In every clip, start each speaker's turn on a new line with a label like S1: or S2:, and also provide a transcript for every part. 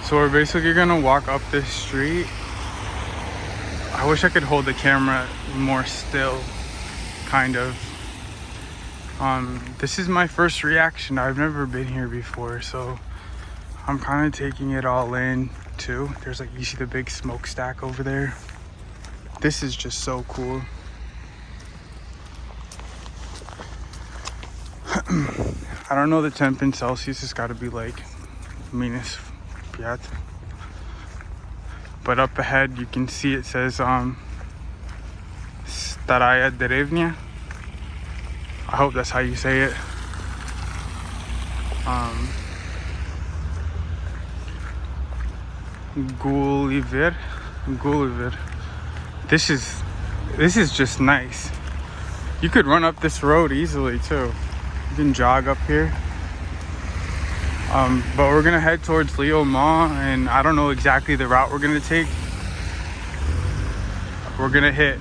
S1: So we're basically gonna walk up this street. I wish I could hold the camera more still, kind of. This is my first reaction. I've never been here before, so I'm kind of taking it all in too. There's like, you see the big smokestack over there. This is just so cool. I don't know the temp in Celsius. It's got to be like minus 5. But up ahead you can see it says Staraya Derevnya. I hope that's how you say it. Gulliver. This is just nice. You could run up this road easily too. You can jog up here. But we're gonna head towards Leo Mall, and I don't know exactly the route we're gonna take. We're gonna hit,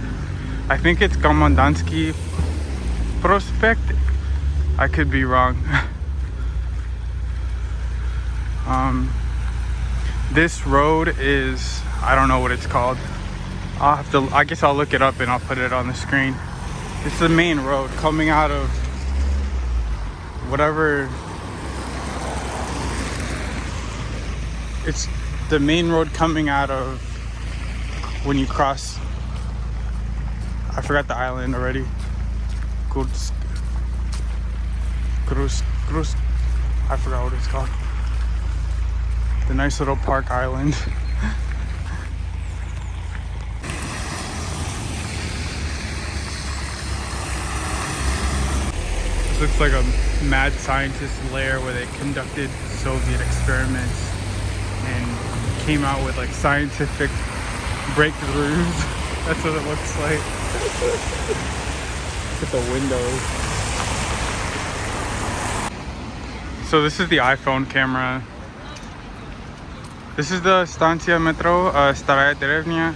S1: I think it's Komandansky Prospect. I could be wrong. This road is, I don't know what it's called. I guess I'll look it up and I'll put it on the screen. It's the main road coming out of whatever. It's the main road coming out of when you cross. I forgot the island already. Cruz. I forgot what it's called. The nice little park island. This looks like a mad scientist lair where they conducted Soviet experiments and came out with like scientific breakthroughs. That's what it looks like. Look at the windows. So this is the iPhone camera. This is the Stancia Metro, Staraya Derevnya,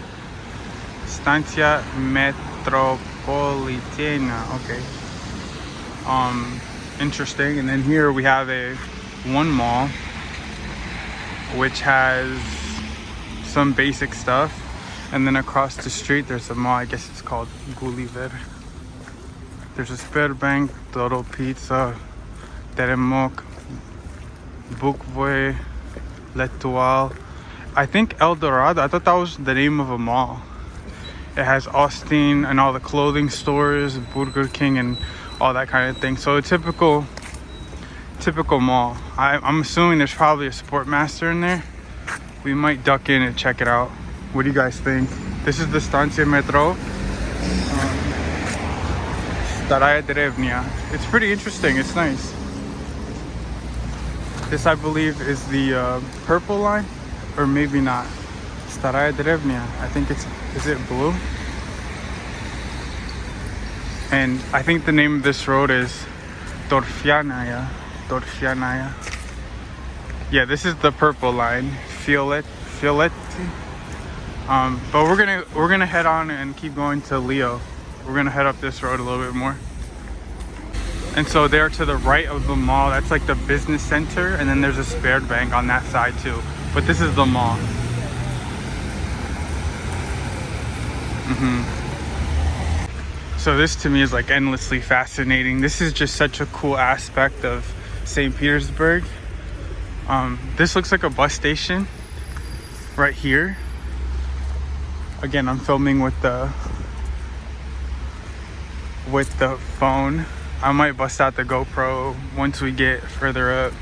S1: Stancia Metropolitana. Okay. Interesting. And then here we have one mall, which has some basic stuff, and then across the street there's a mall. I guess it's called Gulliver. There's a Sberbank, Dodo Pizza, Teremok, Bukvoy, L'Etoile. I think El Dorado. I thought that was the name of a mall. It has Austin and all the clothing stores, Burger King, and all that kind of thing. So a typical mall. I'm assuming there's probably a Sportmaster in there. We might duck in and check it out. What do you guys think? This is the Stancia Metro, Staraya Derevnya. It's pretty interesting. It's nice. This, I believe, is the purple line, or maybe not. Staraya Derevnya. I think is it blue? And I think the name of this road is Dorfianaya. Yeah, this is the purple line, Fioletti. But we're gonna head on and keep going to Leo. We're gonna head up this road a little bit more. And so there to the right of the mall, that's like the business center, and then there's a Sberbank on that side too. But this is the mall. So this to me is like endlessly fascinating. This is just such a cool aspect of St. Petersburg. This looks like a bus station right here. Again, I'm filming with the phone. I might bust out the GoPro once we get further up.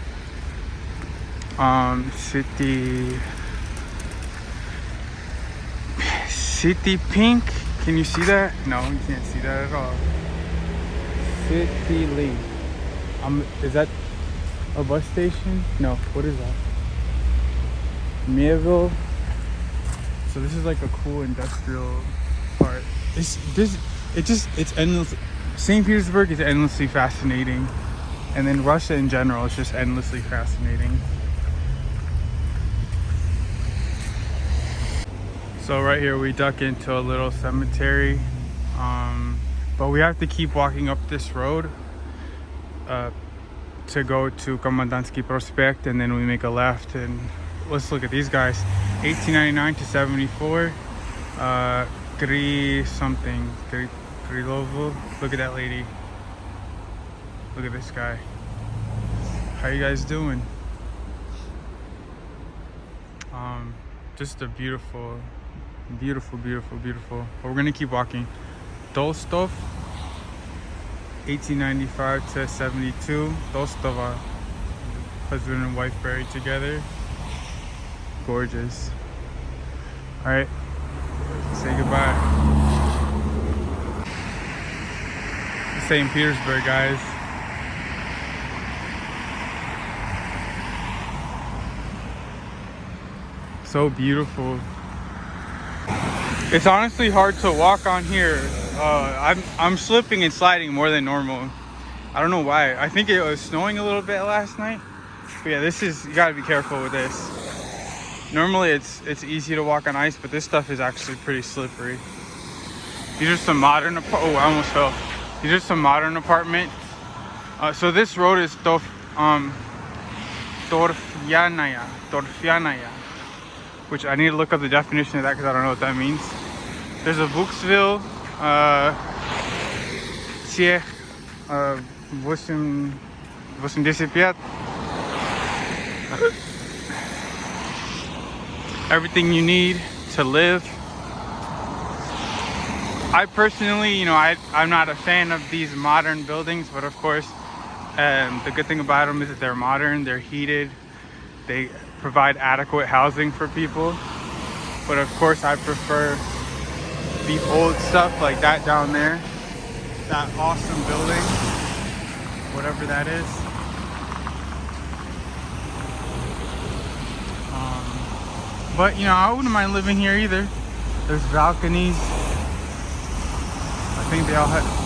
S1: City Pink. Can you see that? No, you can't see that at all. City Link. Is that a bus station? No. What is that? Mieville. So this is like a cool industrial part. It's endless. St. Petersburg is endlessly fascinating, and then Russia in general is just endlessly fascinating. So right here we duck into a little cemetery, but we have to keep walking up this road to go to Komandansky Prospect, and then we make a left and let's look at these guys. 1899 to 74. Grilovo. Look at that lady. Look at this guy. How you guys doing? Just a beautiful, beautiful, beautiful, beautiful. But we're gonna keep walking. Tolstov, 1895 to 72. Tolstova, husband and wife buried together. Gorgeous. All right, say goodbye. St. Petersburg, guys. So beautiful. It's honestly hard to walk on here. I'm slipping and sliding more than normal. I don't know why. I think it was snowing a little bit last night. But yeah, you gotta be careful with this. Normally it's easy to walk on ice, but this stuff is actually pretty slippery. These are some modern I almost fell. These are some modern apartments. So this road is Torfyanaya, which I need to look up the definition of that because I don't know what that means. There's a Buxville, 85. Everything you need to live. I personally, I'm not a fan of these modern buildings, but of course, the good thing about them is that they're modern, they're heated, they provide adequate housing for people. But of course, I prefer the old stuff like that down there, that awesome building, whatever that is. But I wouldn't mind living here either. There's balconies. I think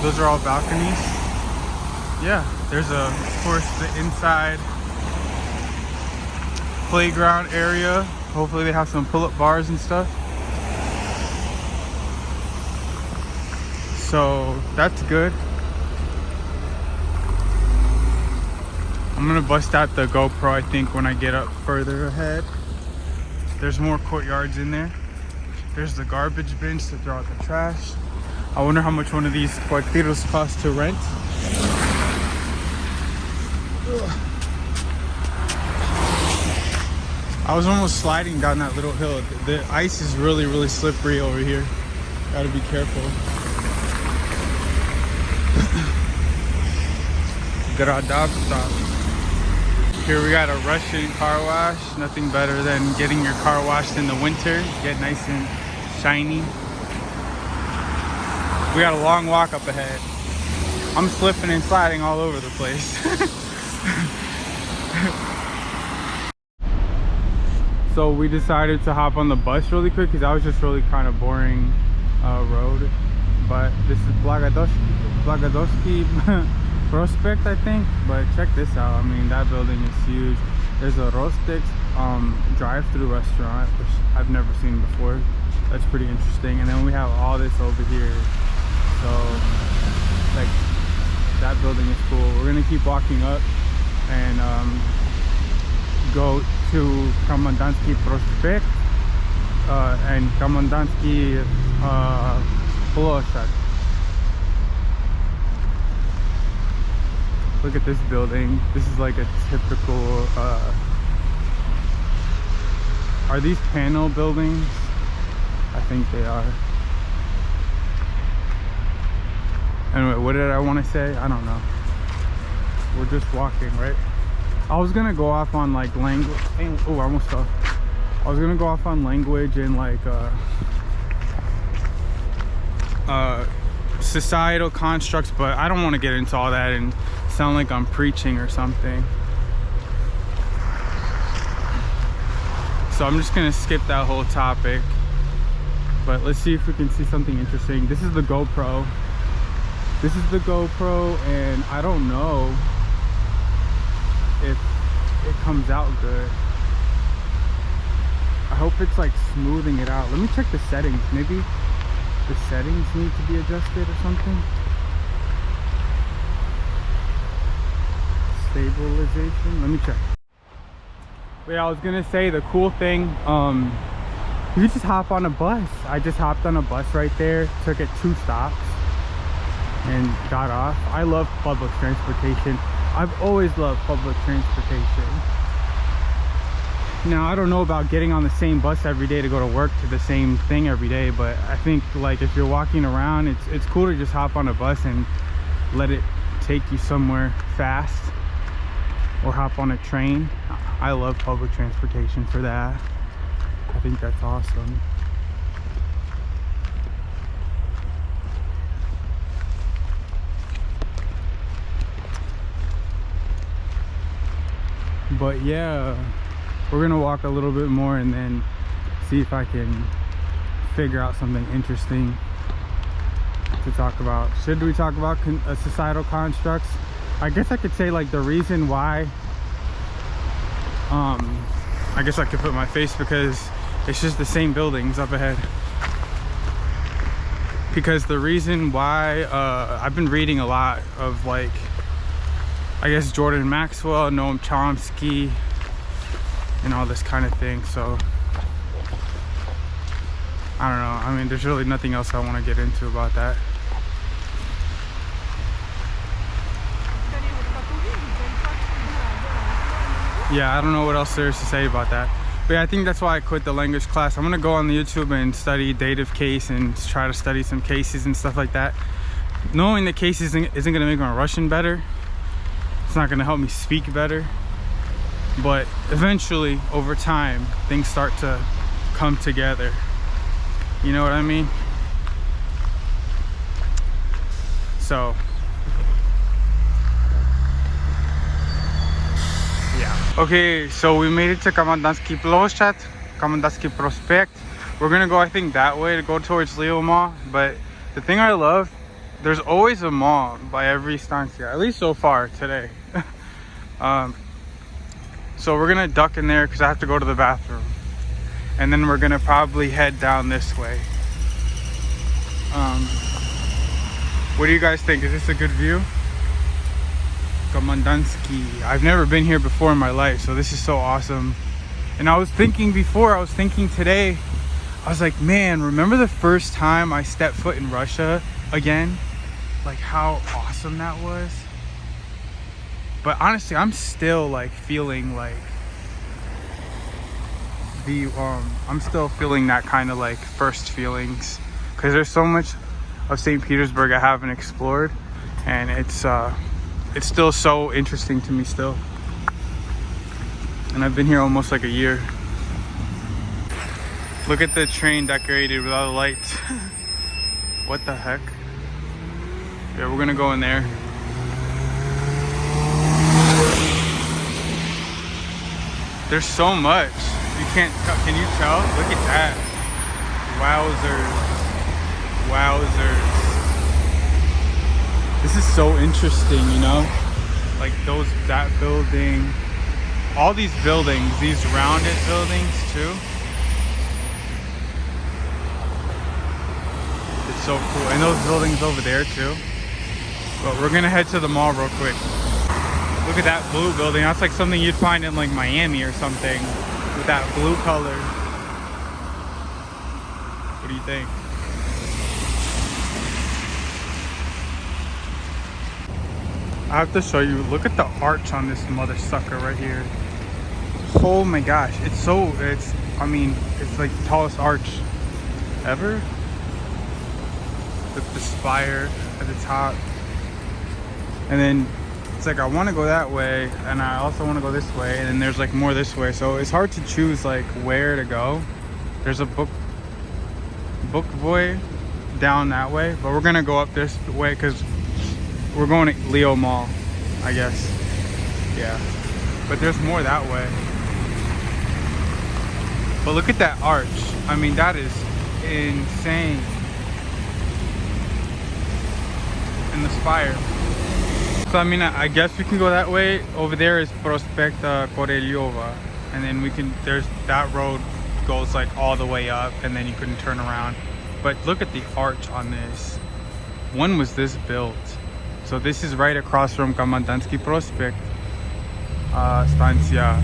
S1: those are all balconies. Yeah, there's of course the inside playground area. Hopefully they have some pull-up bars and stuff. So that's good. I'm gonna bust out the GoPro, I think, when I get up further ahead. There's more courtyards in there. There's the garbage bins to throw out the trash. I wonder how much one of these cuartitos cost to rent. I was almost sliding down that little hill. The ice is really, really slippery over here. Gotta be careful. Gradavsta. Here we got a Russian car wash. Nothing better than getting your car washed in the winter. Get nice and shiny. We got a long walk up ahead. I'm slipping and sliding all over the place. So we decided to hop on the bus really quick because that was just really kind of boring road. But this is Blagodowski Prospect, I think. But check this out. I mean, that building is huge. There's a Rostix drive-through restaurant, which I've never seen before. That's pretty interesting. And then we have all this over here. So, like, that building is cool. We're gonna keep walking up and go to Komendantsky Prospect and Komendantsky Ploshad. Look at this building. This is like a typical are these panel buildings? I think they are. Anyway, what did I want to say? I don't know. We're just walking, right? I was gonna go off on like language. Oh, I almost fell. I was gonna go off on language and like societal constructs, but I don't want to get into all that and sound like I'm preaching or something. So I'm just gonna skip that whole topic. But let's see if we can see something interesting. This is the GoPro. This is the GoPro, and I don't know if it comes out good. I hope it's like smoothing it out. Let me check the settings. Maybe the settings need to be adjusted or something. Stabilization. Let me check. But yeah, I was gonna say the cool thing, you just hop on a bus. I just hopped on a bus right there, took it 2 stops and got off. I love public transportation. I've always loved public transportation. Now, I don't know about getting on the same bus every day to go to work to the same thing every day, but I think like if you're walking around, it's cool to just hop on a bus and let it take you somewhere fast, or hop on a train. I love public transportation for that. I think that's awesome. But yeah, we're gonna walk a little bit more and then see if I can figure out something interesting to talk about. Should we talk about societal constructs? I guess I could say like the reason why, I guess I could put my face because it's just the same buildings up ahead. Because the reason why, I've been reading a lot of like, I guess Jordan Maxwell, Noam Chomsky, and all this kind of thing. So I don't know. I mean, there's really nothing else I want to get into about that. Yeah, I don't know what else there is to say about that. But yeah, I think that's why I quit the language class. I'm gonna go on the YouTube and study dative case and try to study some cases and stuff like that. Knowing the cases isn't gonna make my Russian better. It's not gonna help me speak better. But eventually, over time, things start to come together. You know what I mean? So, yeah. Okay, so we made it to Komendantsky Ploshchad, Komendantsky Prospect. We're gonna go, I think, that way to go towards Leo Mall. But the thing I love, there's always a mall by every stanция, at least so far today. So we're gonna duck in there because I have to go to the bathroom, and then we're gonna probably head down this way. What do you guys think? Is this a good view? Komendantsky. I've never been here before in my life, so this is so awesome. And I was thinking today, I was like, man, remember the first time I stepped foot in Russia again? Like how awesome that was. But honestly, I'm still like feeling like I'm still feeling that kind of like first feelings, because there's so much of St. Petersburg I haven't explored, and it's still so interesting to me still. And I've been here almost like a year. Look at the train decorated with all the lights. What the heck? Yeah, we're gonna go in there. There's so much. You can't, can you tell? Look at that. Wowzers. Wowzers. This is so interesting, you know? Like that building, all these buildings, these rounded buildings too. It's so cool. And those buildings over there too. But we're gonna head to the mall real quick. Look at that blue building. That's like something you'd find in like Miami or something, with that blue color. What do you think? I have to show you. Look at the arch on this mother sucker right here. Oh my gosh. It's like the tallest arch ever. With the spire at the top. And then it's like I want to go that way, and I also want to go this way, and then there's like more this way. So it's hard to choose like where to go. There's a book boy down that way, but we're gonna go up this way because we're going to Leo Mall, I guess. Yeah, but there's more that way. But look at that arch. I mean, that is insane. And the spire. So I mean, I guess we can go that way. Over there is Prospect Korelyova, and then there's that road goes like all the way up, and then you can turn around. But look at the arch on this. When was this built? So this is right across from Komendantsky Prospect Stanция.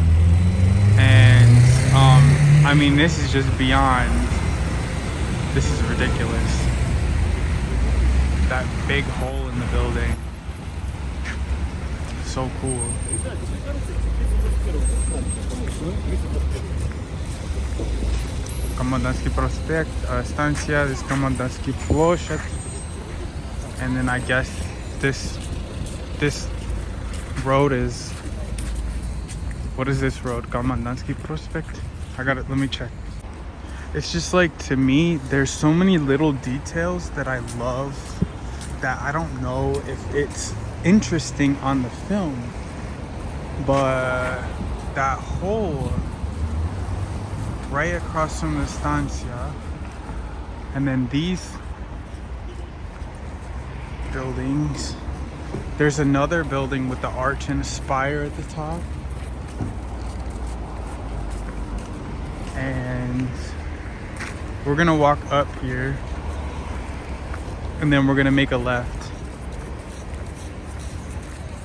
S1: And I mean, this is just beyond. This is ridiculous. That big hole in the building. So cool. Комендантский проспект, станция, this Комендантский площадь. And then I guess this road is, what is this road? Комендантский проспect? I got it, let me check. It's just like, to me, there's so many little details that I love that I don't know if it's interesting on the film, but that hole right across from the estancia, and then these buildings. There's another building with the arch and a spire at the top, and we're gonna walk up here and then we're gonna make a left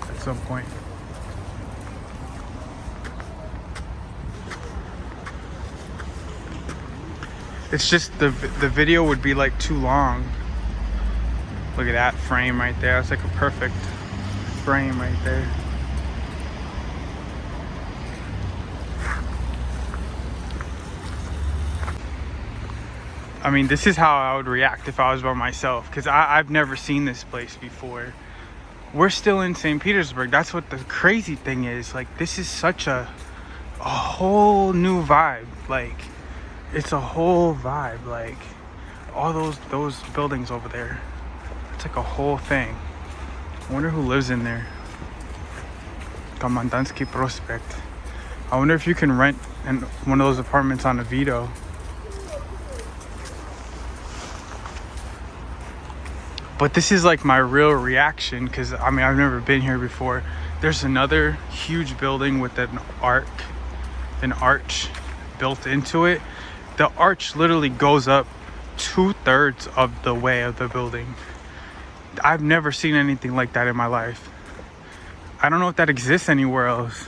S1: at some point. It's just the video would be like too long. Look at that frame right there. That's like a perfect frame right there. I mean, this is how I would react if I was by myself, because I've never seen this place before. We're still in St. Petersburg. That's what the crazy thing is. Like, this is such a whole new vibe. Like, it's a whole vibe. Like, all those buildings over there. It's like a whole thing. I wonder who lives in there. Komandansky Prospect. I wonder if you can rent one of those apartments on Avito. But this is like my real reaction, because I mean, I've never been here before. There's another huge building with an arch built into it. The arch literally goes up 2/3 of the way of the building. I've never seen anything like that in my life. I don't know if that exists anywhere else.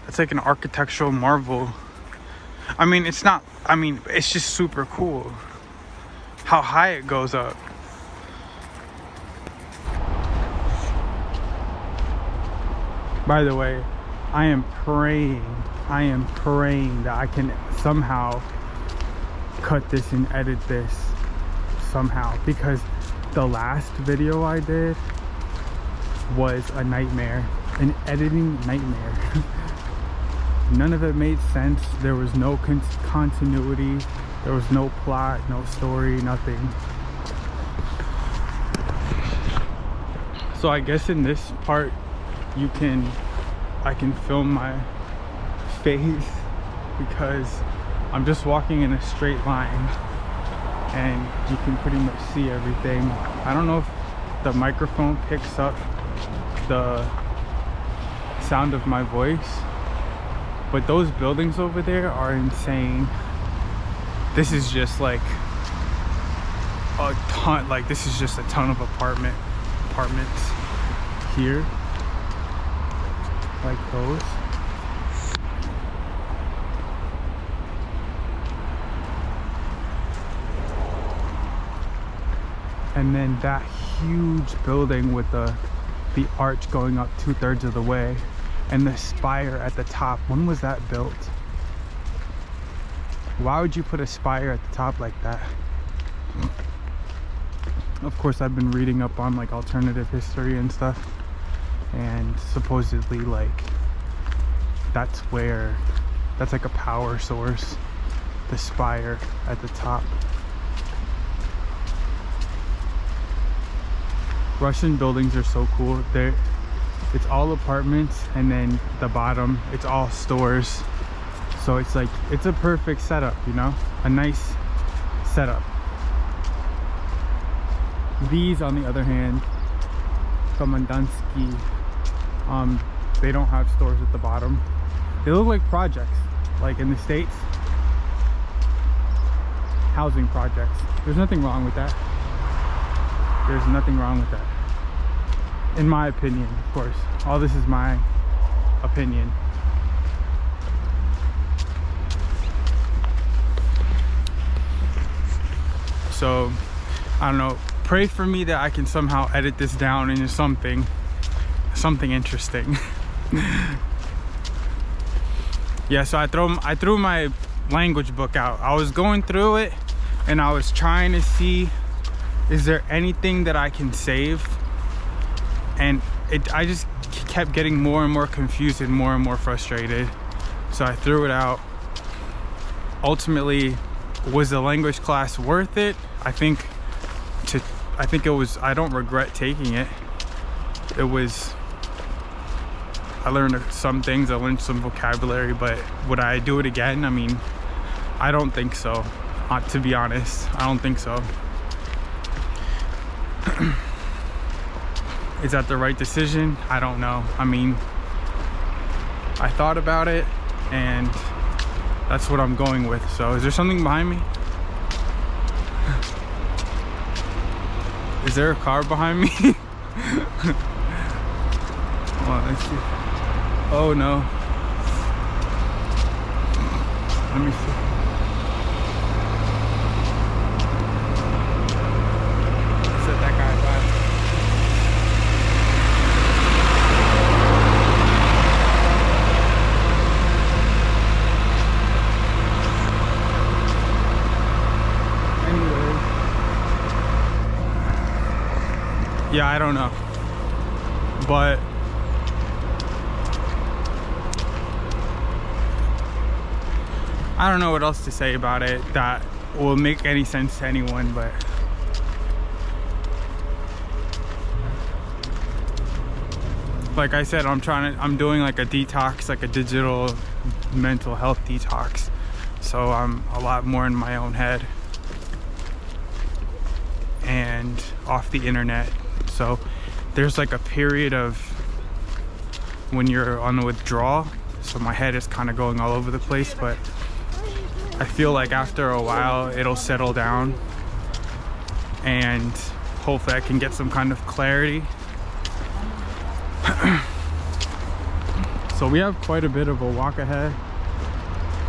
S1: It's like an architectural marvel. I mean, it's not, I mean, it's just super cool how high it goes up. By the way, I am praying that I can somehow cut this and edit this somehow, because the last video I did was a nightmare, an editing nightmare. None of it made sense. There was no continuity. There was no plot, no story, nothing. So I guess in this part I can film my face, because I'm just walking in a straight line and you can pretty much see everything. I don't know if the microphone picks up the sound of my voice, but those buildings over there are insane. This is just like a ton, like this is just a ton of apartments here, like those. And then that huge building with the arch going up 2/3 of the way, and the spire at the top. When was that built? Why would you put a spire at the top like that? Of course, I've been reading up on like alternative history and stuff, and supposedly like that's like a power source, the spire at the top. Russian buildings are so cool. It's all apartments, and then the bottom, it's all stores. So it's like, it's a perfect setup, you know? A nice setup. These, on the other hand, Komandansky, they don't have stores at the bottom. They look like projects, like in the States. Housing projects. There's nothing wrong with that. There's nothing wrong with that, in my opinion. Of course, all this is my opinion. so I don't know, pray for me that I can somehow edit this down into something interesting. Yeah, so I threw my language book out. I was going through it and I was trying to see, is there anything that I can save? And I just kept getting more and more confused and more frustrated. So I threw it out. Ultimately, was the language class worth it? I think it was. I don't regret taking it. It was, I learned some things, I learned some vocabulary, but would I do it again? I mean, I don't think so. To be honest, I don't think so. Is that the right decision? I don't know. I mean, I thought about it and that's what I'm going with. So is there something behind me? Is there a car behind me? Hold on, let's see. Oh no. Let me see. Set that guy by. Anyway. Yeah, I don't know. But I don't know what else to say about it that will make any sense to anyone, but like I said, I'm doing like a detox, like a digital mental health detox. So I'm a lot more in my own head and off the internet. So there's like a period of when you're on the withdrawal. So my head is kind of going all over the place, but I feel like after a while it'll settle down and hopefully I can get some kind of clarity. So we have quite a bit of a walk ahead.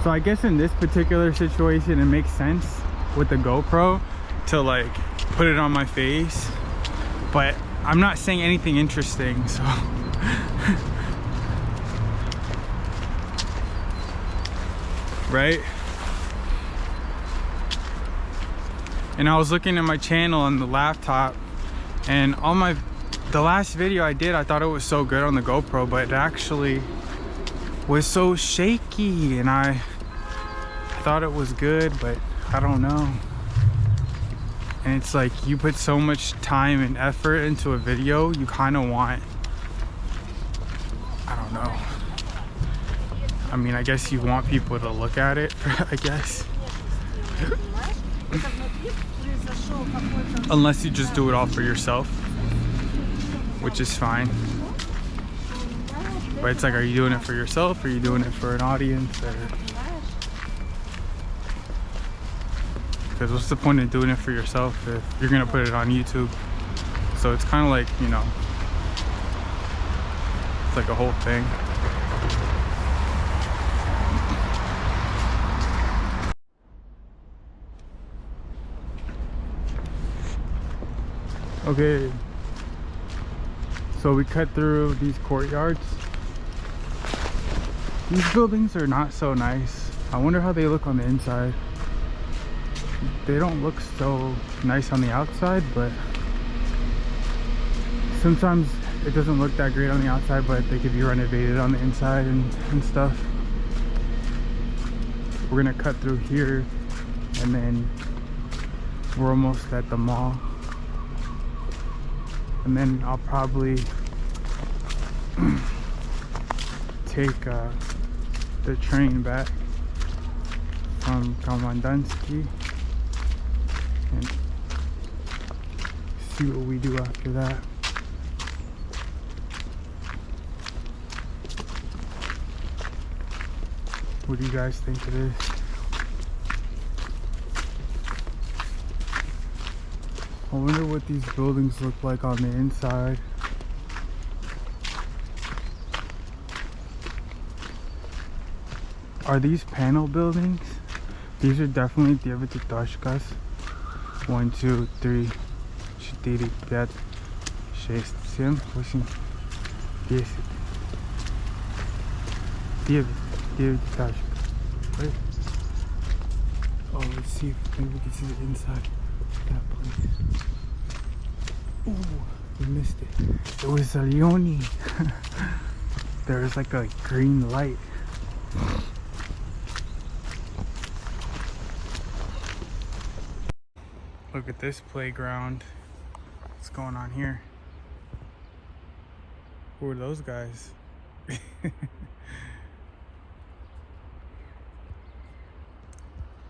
S1: So I guess in this particular situation it makes sense with the GoPro to like put it on my face, but I'm not saying anything interesting, so right? And I was looking at my channel on the laptop, and on the last video I did, I thought it was so good on the GoPro, but it actually was so shaky, and I thought it was good, but I don't know. And it's like you put so much time and effort into a video, you kind of want, I don't know. I mean, I guess you want people to look at it, I guess. Unless you just do it all for yourself, which is fine. But it's like, are you doing it for yourself? Or are you doing it for an audience? Or... because what's the point of doing it for yourself if you're gonna put it on YouTube? So it's kind of like, you know, it's like a whole thing. Okay, so we cut through these courtyards. These buildings are not so nice. I wonder how they look on the inside. They don't look so nice on the outside, but sometimes it doesn't look that great on the outside, but they could be renovated on the inside and stuff. We're gonna cut through here and then we're almost at the mall. And then I'll probably take the train back from Komandansky and see what we do after that. What do you guys think it is? I wonder what these buildings look like on the inside. Are these panel buildings? These are definitely девятиэтажkas. 1, 2, 3, 4, 5, 6, 7, 8, 10. 9 этажек. Right? Oh, let's see if maybe we can see the inside of that place. Ooh, we missed it. It was a Leone. There was like a green light. Look at this playground. What's going on here? Who are those guys?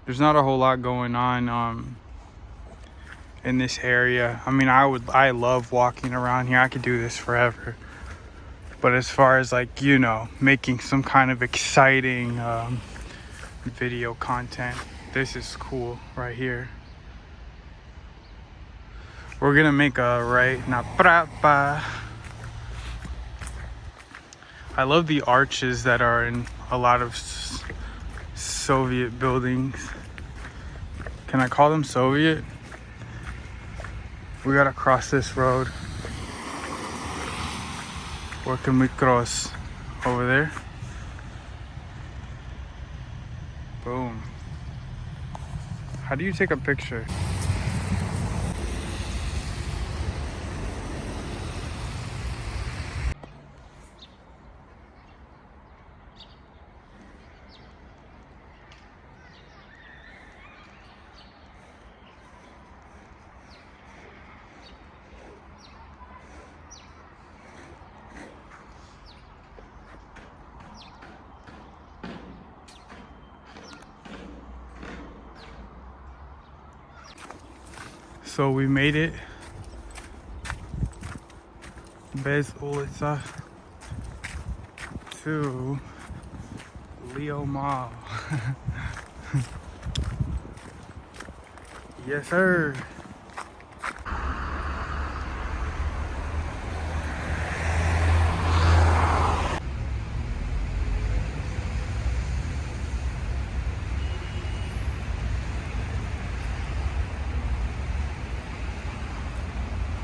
S1: There's not a whole lot going on in this area. I mean, I love walking around here. I could do this forever. But as far as like, you know, making some kind of exciting video content, this is cool right here. We're gonna make a right na prapa. I love the arches that are in a lot of Soviet buildings. Can I call them Soviet? We gotta cross this road. Where can we cross? Over there? Boom. How do you take a picture? So we made it. Bez ulica to Leo Mall. Yes, sir.